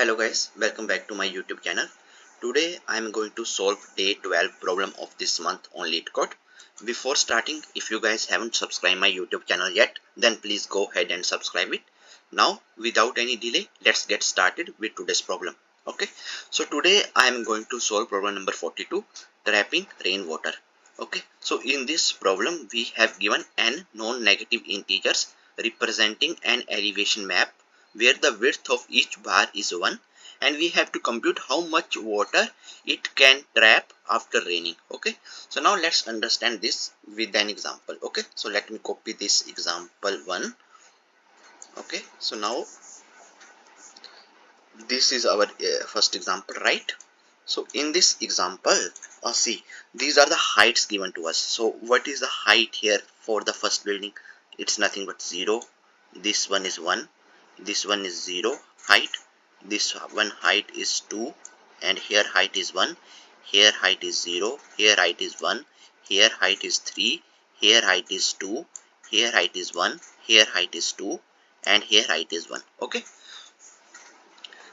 Hello guys, welcome back to my YouTube channel. Today I am going to solve day 12 problem of this month on LeetCode. Before starting, if you guys haven't subscribed my YouTube channel yet, then please go ahead and subscribe it. Now without any delay, let's get started with today's problem. Okay, so today I am going to solve problem number 42, trapping rainwater. Okay, so in this problem we have given n non-negative integers representing an elevation map where the width of each bar is 1, and we have to compute how much water it can trap after raining. Okay, so now let's understand this with an example. Okay, so let me copy this example 1. Okay, so now this is our first example, right? So in this example, see, these are the heights given to us. So what is the height here for the first building? It's nothing but 0. This one is 1. This one is 0 height. This one height is 2, and here height is 1. Here height is 0. Here height is 1. Here height is 3. Here height is 2. Here height is 1. Here height is 2, and here height is 1. Okay,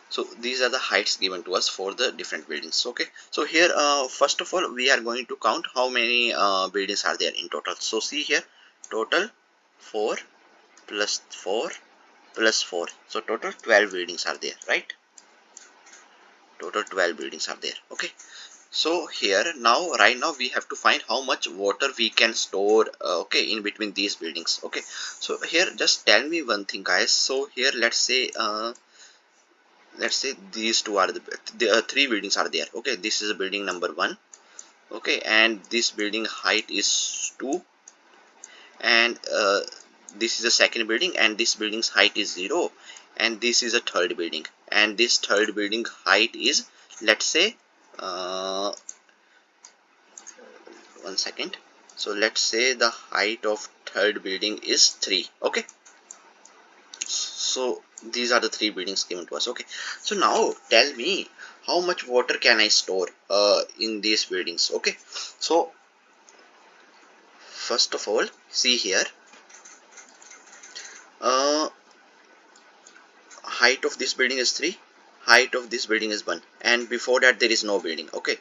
so these are the heights given to us for the different buildings. Okay, so here first of all we are going to count how many buildings are there in total. So see here, total 4 plus 4 plus 4, so total 12 buildings are there, right? Total 12 buildings are there. Okay, so here right now we have to find how much water we can store okay, in between these buildings. Okay, so here just tell me one thing guys. So here let's say these two are the three buildings are there. Okay, this is building number 1. Okay, and this building height is 2, and this is the second building, and this building's height is 0, and this is a third building, and this third building height is, let's say, one second, so let's say the height of third building is 3. Okay, so these are the three buildings given to us. Okay, so now tell me how much water can I store in these buildings. Okay, so first of all, see here, uh, height of this building is 3, height of this building is 1, and before that there is no building. Okay,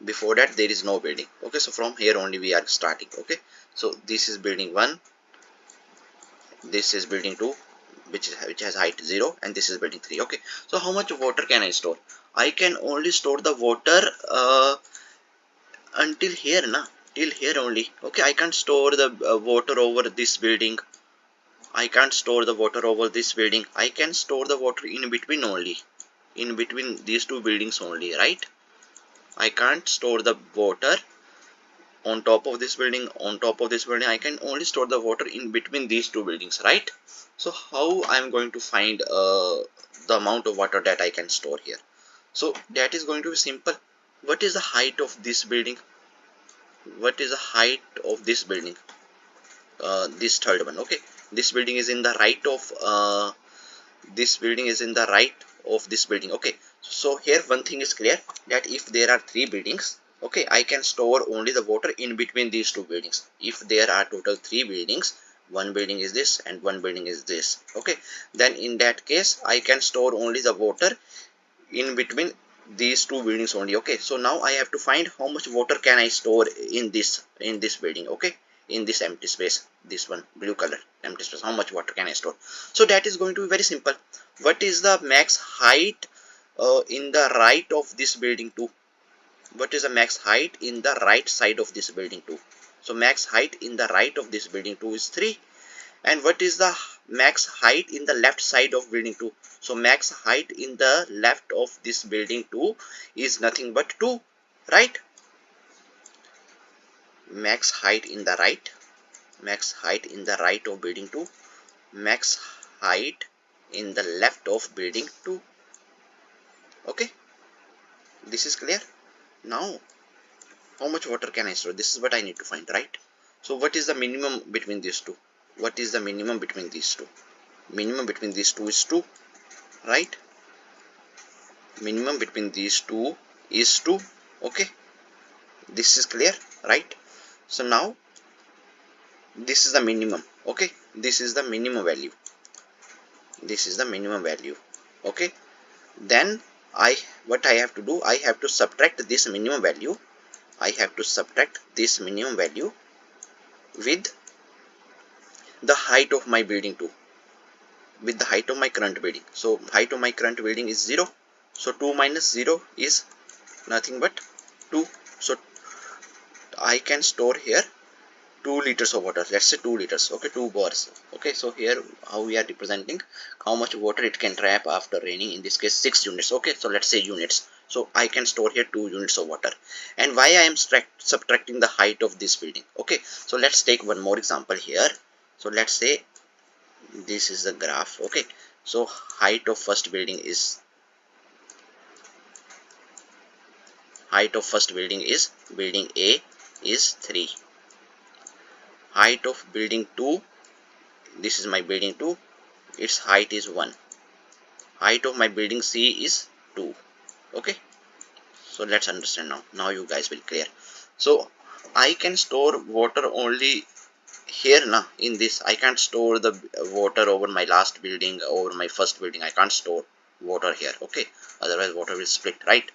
before that there is no building. Okay, so from here only we are starting. Okay, so this is building 1, this is building 2, which has height 0, and this is building 3. Okay, so how much water can I store? I can only store the water until here, till here only. Okay, I can't store the water over this building. I can't store the water over this building. I can store the water in between only, in between these two buildings only, right? I can't store the water on top of this building, on top of this building. I can only store the water in between these two buildings, right? So how I'm going to find the amount of water that I can store here? So that is going to be simple. What is the height of this building? What is the height of this building? This third one. Okay, this building is in the right of this building is in the right of this building. Okay, so here one thing is clear, that if there are three buildings, okay, I can store only the water in between these two buildings. If there are total three buildings, one building is this and one building is this. Okay, then in that case I can store only the water in between these two buildings only. Okay, so now I have to find how much water can I store in this building. Okay, in this empty space, this one blue color empty space, how much water can I store? So that is going to be very simple. What is the max height in the right of this building 2? What is the max height in the right side of this building 2? So max height in the right of this building 2 is 3. And what is the max height in the left side of building 2? So max height in the left of this building 2 is nothing but 2, right? Max height in the right, max height in the right of building 2, max height in the left of building 2. Okay, this is clear. Now how much water can I store? This is what I need to find, right? So what is the minimum between these two? What is the minimum between these two? Minimum between these two is 2, right? Minimum between these two is 2. Okay, this is clear, right? So now this is the minimum. Okay, this is the minimum value. This is the minimum value. Okay, then what I have to do, I have to subtract this minimum value. I have to subtract this minimum value with the height of my building too, with the height of my current building. So height of my current building is 0. So 2 minus 0 is nothing but 2. So I can store here 2 liters of water. Let's say 2 liters. Okay, 2 bars. Okay, so here how we are representing how much water it can trap after raining. In this case 6 units. Okay, so let's say units. So I can store here 2 units of water. And why I am subtracting the height of this building? Okay, so let's take one more example here. So let's say this is the graph. Okay, so height of first building is building A is 3. Height of building 2, this is my building 2, its height is 1. Height of my building C is 2. Okay, so let's understand now you guys will clear. So I can store water only here now. In this I can't store the water over my last building, over my first building. I can't store water here. Okay, otherwise water will split, right?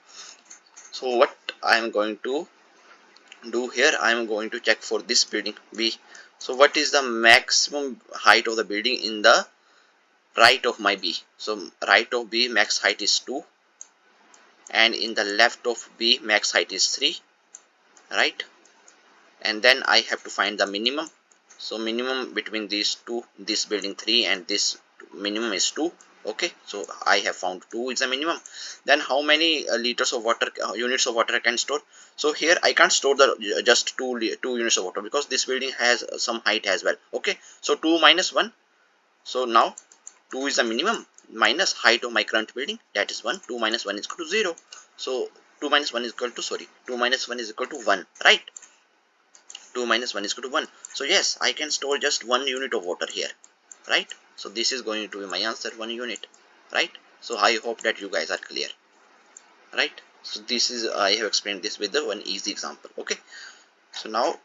So what I am going to do here, I am going to check for this building B. So what is the maximum height of the building in the right of my B? So right of B max height is 2, and in the left of B max height is 3, right? And then I have to find the minimum. So minimum between these two, this building 3 and this minimum is 2. Okay, so I have found 2 is the minimum. Then how many liters of water, units of water I can store? So here I can't store the just 2 units of water, because this building has some height as well. Okay, so 2 minus 1. So now 2 is the minimum minus height of my current building, that is 1. 2 minus 1 is equal to 0. So 2 minus 1 is equal to, 2 minus 1 is equal to 1, right? 2 minus 1 is equal to 1. So yes, I can store just 1 unit of water here, right? So this is going to be my answer, 1 unit, right? So I hope that you guys are clear, right? So this is, I have explained this with the one easy example. Okay, so now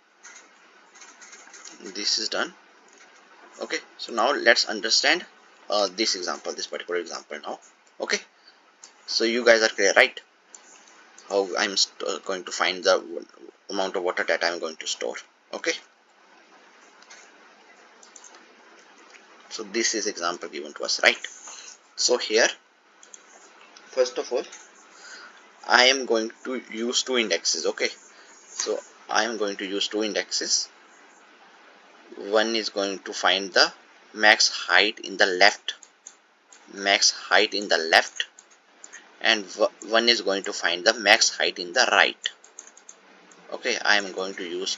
this is done. Okay, so now let's understand this example, this particular example now. Okay, so you guys are clear, right? How I'm going to find the amount of water that I'm going to store. Okay, so this is example given to us, right? So here, first of all, I am going to use 2 indexes. Okay, so I am going to use 2 indexes. One is going to find the max height in the left, and one is going to find the max height in the right. Okay, I am going to use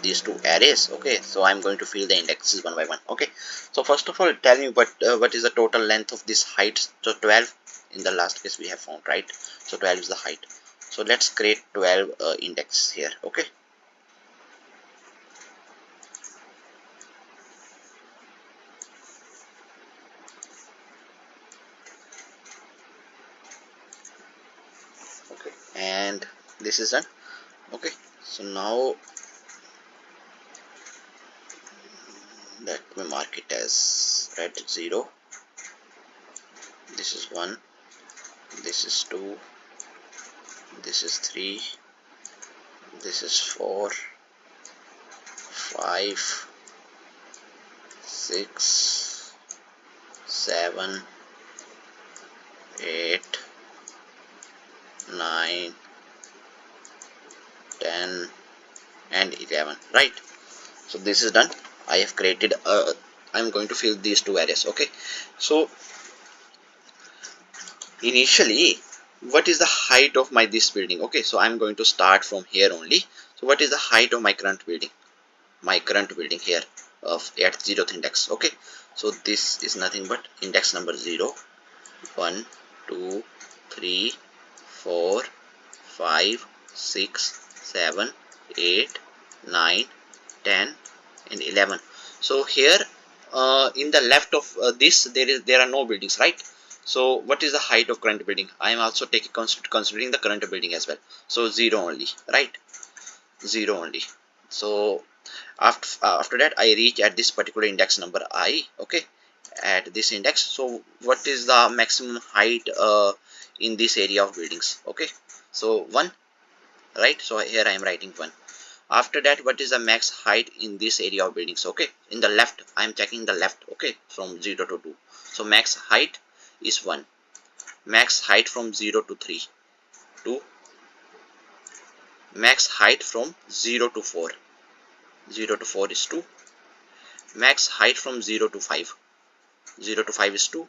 these 2 arrays. Okay, so I'm going to fill the indexes one by one. Okay, so first of all, tell me what is the total length of this height? So 12 in the last case we have found, right? So 12 is the height. So let's create 12 indexes here. Okay, okay, and this is done. Okay, so now let me mark it as red 0. This is 1, this is 2, this is 3, this is 4, 5, 6, 7, 8, 9, 10 and 11, right? So this is done. I have created I'm going to fill these 2 arrays. Okay, so initially, what is the height of this building? Okay, so I'm going to start from here only. So what is the height of my current building? My current building here of at 0th index. Okay, so this is nothing but index number 0, 1, 2, 3, 4, 5, 6, 7, 8, 9, 10 and 11. So here in the left of this there are no buildings, right? So what is the height of current building? I am also taking considering the current building as well. So 0 only, right? 0 only. So after that I reach at this particular index number I. Okay, at this index. So what is the maximum height in this area of buildings? Okay, so 1, right? So here I am writing 1. After that, what is the max height in this area of buildings? Okay, in the left, I am checking the left. Okay, from 0 to 2. So max height is 1. Max height from 0 to 3, 2. Max height from 0 to 4, 0 to 4 is 2. Max height from 0 to 5, 0 to 5 is 2.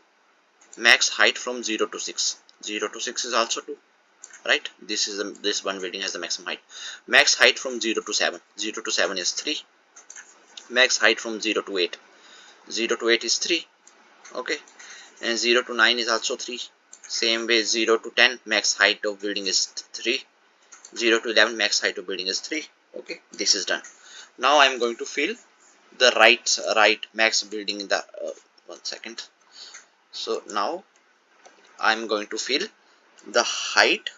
Max height from 0 to 6, 0 to 6 is also 2, right? This one building has the maximum height. Max height from 0 to 7, 0 to 7 is 3. Max height from 0 to 8, 0 to 8 is 3. Okay, and 0 to 9 is also 3. Same way 0 to 10 max height of building is 3. 0 to 11 max height of building is 3. Okay, this is done. Now I am going to fill the right max building in the 1 second. So now I am going to fill the height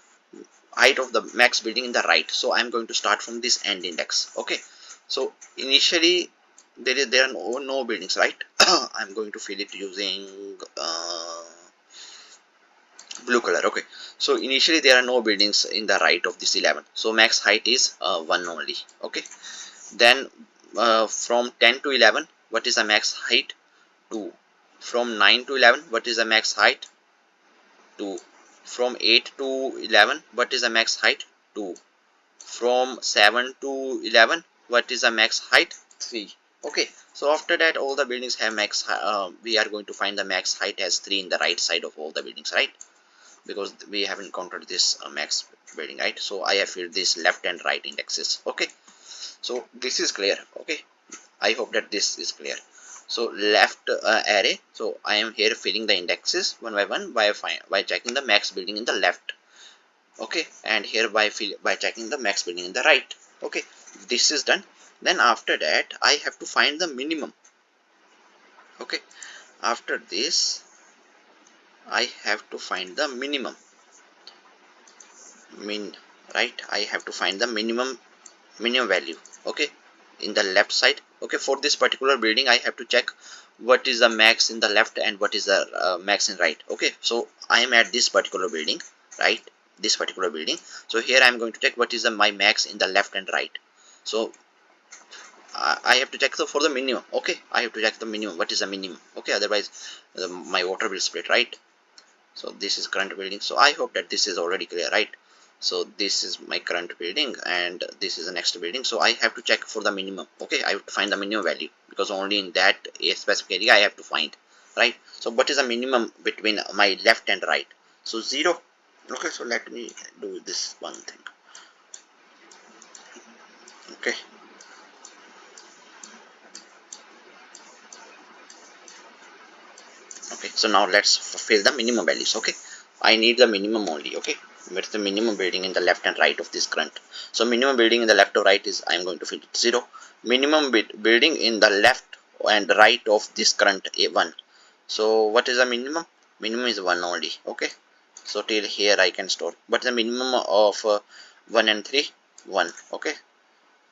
of the max building in the right. So I am going to start from this end index. Okay, so initially there are no buildings, right? I'm going to fill it using blue color. Okay, so initially there are no buildings in the right of this 11, so max height is 1 only. Okay, then from 10 to 11, what is the max height? 2. From 9 to 11, what is the max height? 2. From 8 to 11, what is the max height? 2. From 7 to 11, what is the max height? 3. Okay, so after that all the buildings have max we are going to find the max height as 3 in the right side of all the buildings, right? Because we have encountered this max building, right? So I have filled this left and right indexes. Okay, so this is clear. Okay, I hope that this is clear. So left array, so I am here filling the indexes one by one by checking the max building in the left. Okay, and here by checking the max building in the right. Okay, this is done. Then after that I have to find the minimum. Okay, after this I have to find the minimum right? I have to find the minimum value. Okay, in the left side. Okay, for this particular building I have to check what is the max in the left and what is the max in right. Okay, so I am at this particular building, right? This particular building. So here I am going to check what is my max in the left and right. So I have to check for the minimum. Okay, I have to check the minimum. What is the minimum? Okay, otherwise my water will split, right? So this is current building. So I hope that this is already clear, right? So this is my current building and this is the next building. So I have to check for the minimum. Okay, I have to find the minimum value because only in that specific area I have to find, right? So what is the minimum between my left and right? So 0. Okay, so let me do this one thing. Okay, okay, so now let's fill the minimum values. Okay, I need the minimum only. Okay, what's the minimum building in the left and right of this current? So minimum building in the left or right is I'm going to fill it 0. Minimum building in the left and right of this current A1. So what is the minimum? Minimum is 1 only. Okay, so till here I can store. But the minimum of 1 and 3, 1. Okay,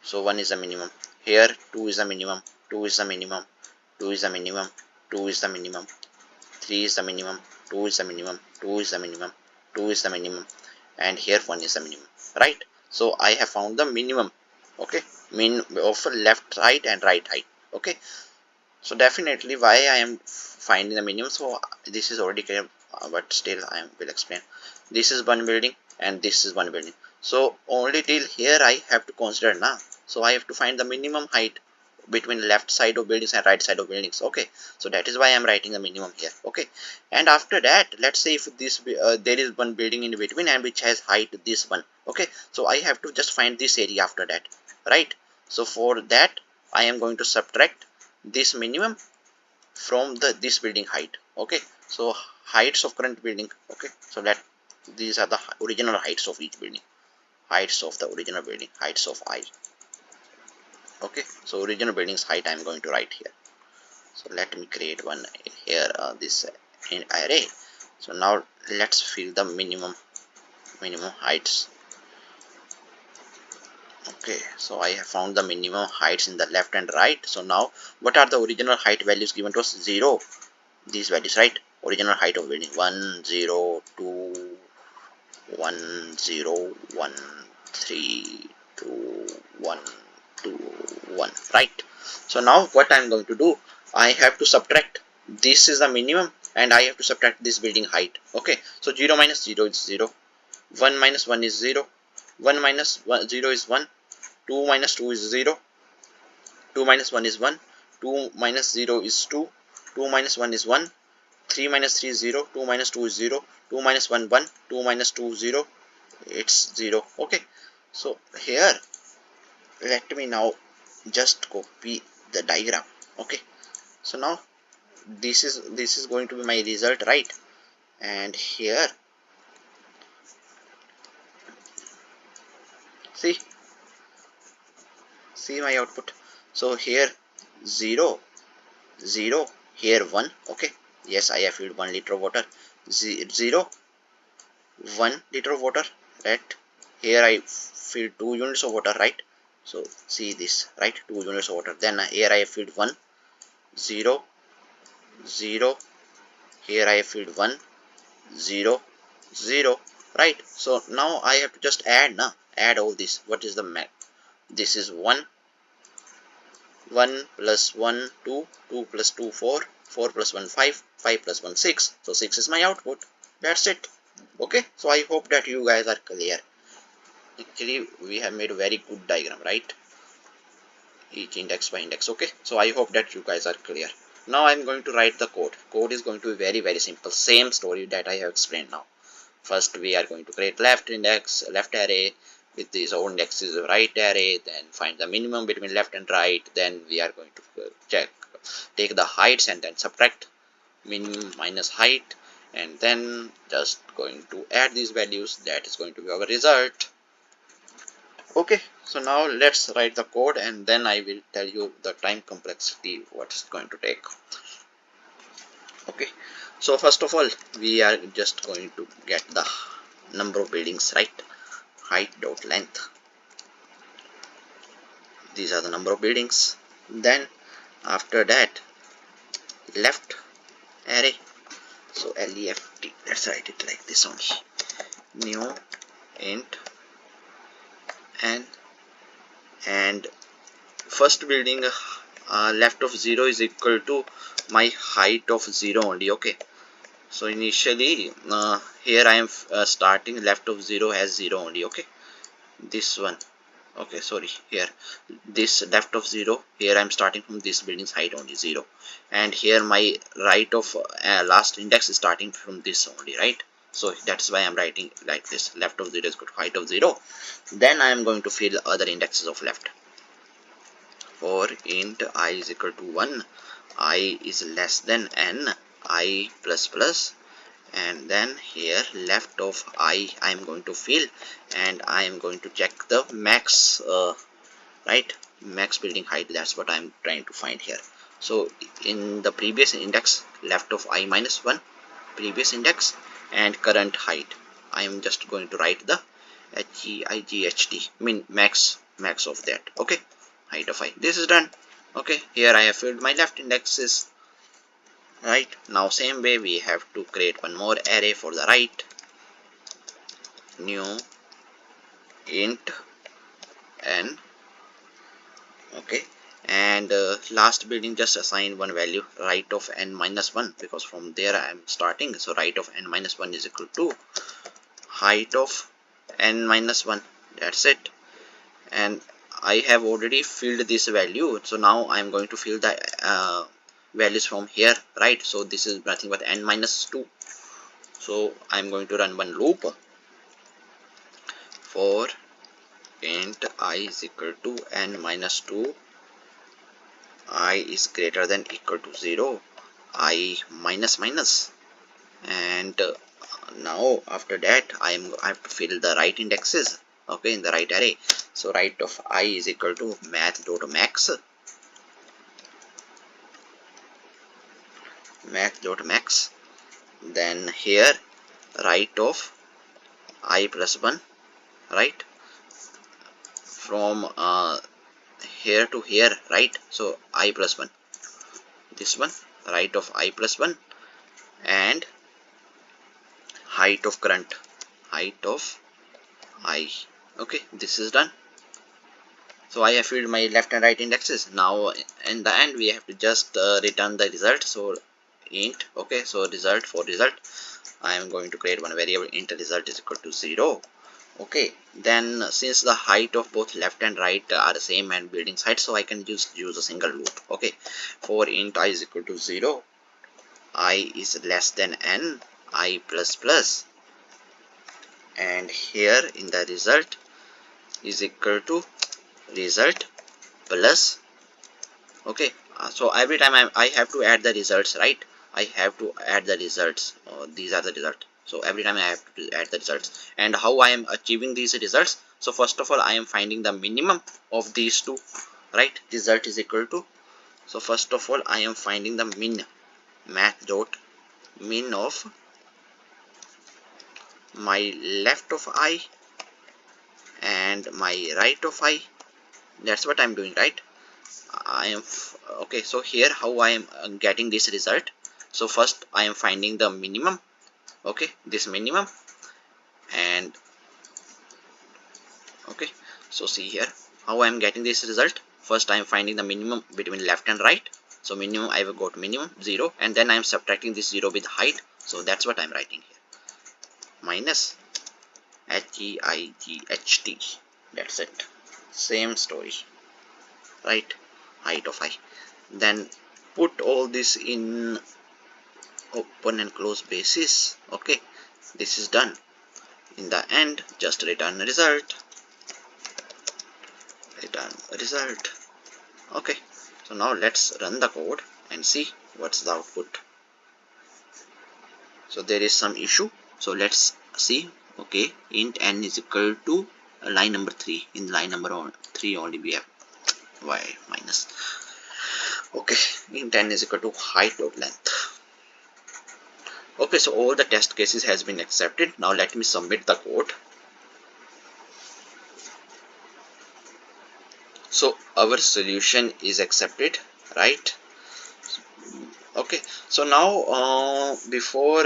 so 1 is the minimum. Here 2 is the minimum. 2 is the minimum. 2 is the minimum. 2 is the minimum. 3 is the minimum, 2 is the minimum, 2 is the minimum, 2 is the minimum, and here 1 is the minimum, right? So I have found the minimum. Okay, mean of left, right and right height. Okay, so definitely why I am finding the minimum. So this is already clear, but still I will explain. This is one building and this is one building. So only till here I have to consider now. So I have to find the minimum height between left side of buildings and right side of buildings. Okay, so that is why I am writing the minimum here. Okay, and after that, let's say if this there is one building in between and which has height this one. Okay, so I have to just find this area after that, right? So for that I am going to subtract this minimum from this building height. Okay, so heights of current building. Okay, so that these are the original heights of each building. Heights of the original building, heights of I. Okay, so original building's height I am going to write here. So let me create one here, this in array. So now let's fill the minimum heights. Okay, so I have found the minimum heights in the left and right. So now what are the original height values given to us? 0, these values, right? Original height of building 1 0 2 1 0 1 3 2 1 2 1, right? So now what I'm going to do, I have to subtract, this is the minimum and I have to subtract this building height. Okay, so 0 minus 0 is 0, 1 minus 1 is 0, 1 minus 1, 0 is 1, 2 minus 2 is 0, 2 minus 1 is 1, 2 minus 0 is 2, 2 minus 1 is 1, 3 minus 3 is 0, 2 minus 2 is 0, 2 minus 1 1, 2 minus 2 0, it's 0. Okay, so here let me now just copy the diagram. Okay, so now this is going to be my result, right? And here see my output. So here 0 0, here 1. Okay, yes, I have filled 1 liter of water. 0 1 liter of water, right? Here I filled 2 units of water, right? So see this, right? 2 units of water. Then here I have filled 1 0 0, here I have filled 1 0 0, right? So now I have to just add now, add all this. What is the math? This is 1 1 plus 1 2, 2 plus 2 4, 4 plus 1 5, 5 plus 1 6. So 6 is my output. That's it. Okay, so I hope that you guys are clear. Actually we have made a very good diagram, right? Each index by index. Okay, so I hope that you guys are clear. Now I'm going to write the code is going to be very simple, same story that I have explained. Now first we are going to create left array with these all indexes of right array, then find the minimum between left and right, then we are going to take the heights and then subtract min minus height, and then just going to add these values. That is going to be our result. Okay, so now let's write the code and then I will tell you the time complexity what it's going to take. Okay, so first of all we are just going to get the number of buildings, right? Height dot length, these are the number of buildings. Then after that left array, so left, let's write it like this only, new int n, and first building left of 0 is equal to my height of 0 only. Okay, so initially here I am starting left of 0 as 0 only. Okay, this one, okay, sorry, here this left of 0, here I am starting from this building's height only 0, and here my right of last index is starting from this only, right? So that's why I'm writing like this, left of 0 is equal to height of 0. Then I am going to fill other indexes of left. For int I is equal to 1, I is less than n, I plus plus, and then here left of I am going to fill, and I am going to check the max, right? Max building height, that's what I'm trying to find here. So in the previous index, left of I minus 1, previous index, and current height, I am just going to write the HEIGHT, mean max of that. Okay, height of I, this is done. Okay, here I have filled my left indexes, right? Now same way we have to create one more array for the right, new int n. Okay, and last building just assign one value, right of n minus 1, because from there I am starting. So right of n minus 1 is equal to height of n minus 1, that's it. And I have already filled this value, so now I am going to fill the values from here, right? So this is nothing but n minus 2. So I am going to run one loop for int I is equal to n minus 2, I is greater than equal to 0, I minus minus, and now after that I have to fill the right indexes, okay, in the right array. So right of I is equal to math.max, then here right of I plus 1, right, from here to here, right? So I plus 1, this one, right of I plus 1, and height of current, height of I. Okay, this is done. So I have filled my left and right indexes. Now in the end we have to just return the result. So int, okay, so result, for result I am going to create one variable, int result is equal to 0. Okay, then since the height of both left and right are the same and building's height, so I can just use a single loop. Okay, for int I is equal to 0, I is less than n, I plus plus, and here in the result is equal to result plus. Okay, so every time I have to add the results, right? I have to add the results. These are the results. So every time I have to add the results. And how I am achieving these results? So first of all, I am finding the minimum of these two, right? Result is equal to. So first of all, I am finding the min, math dot min of my left of I and my right of I. That's what I'm doing, right? I am okay. So here how I am getting this result. So first I am finding the minimum, okay, this minimum, and okay, so see here how I am getting this result. First I am finding the minimum between left and right. So minimum, I will go to minimum 0, and then I am subtracting this 0 with height. So that's what I am writing here, minus height. That's it, same story, right? Height of I. Then put all this in open and close braces. Okay, this is done. In the end, just return a result, return a result. Okay, so now let's run the code and see what's the output. So there is some issue, so let's see. Okay, int n is equal to line number 3. In line number 3 only we have y minus. Okay, int n is equal to height dot length. Okay, so all the test cases has been accepted. Now let me submit the code. So our solution is accepted, right? Okay, so now before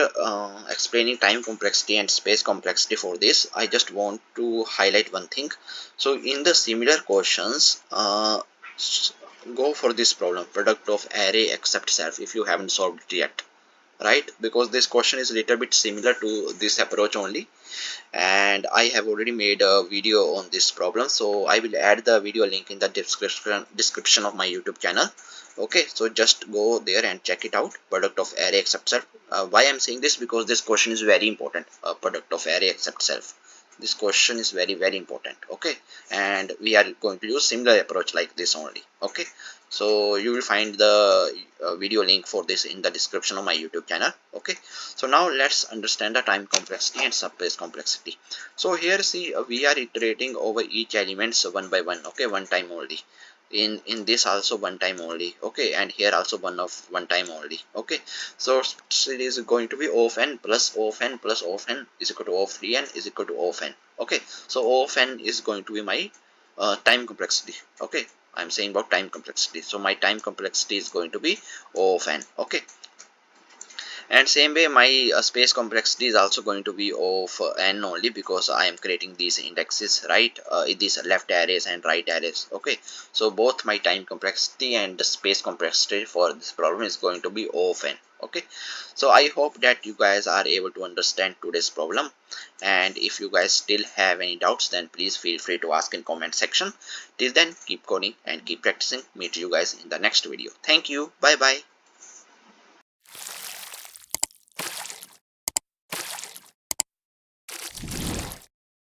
explaining time complexity and space complexity for this, I just want to highlight one thing. So in the similar questions, go for this problem, product of array except self, if you haven't solved it yet, right? Because this question is a little bit similar to this approach only, and I have already made a video on this problem, so I will add the video link in the description of my YouTube channel. Okay, so just go there and check it out, product of array except self. Why I'm saying this? Because this question is very important, product of array except self. This question is very important. Okay, and we are going to use similar approach like this only. Okay, so you will find the video link for this in the description of my YouTube channel. Okay, so now let's understand the time complexity and space complexity. So here see, we are iterating over each elements one by one. Okay, one time only. In this also one time only. Okay, and here also one time only. Okay, so it is going to be O of n plus O of n plus O of n is equal to O of 3n is equal to O of n. Okay, so O of n is going to be my time complexity. Okay, I'm saying about time complexity. So my time complexity is going to be O of n. Okay, and same way my space complexity is also going to be of n only, because I am creating these indexes, right? These left arrays and right arrays. Okay, so both my time complexity and the space complexity for this problem is going to be O of n. Okay, so I hope that you guys are able to understand today's problem, and if you guys still have any doubts, then please feel free to ask in comment section. Till then, keep coding and keep practicing. Meet you guys in the next video. Thank you. Bye bye.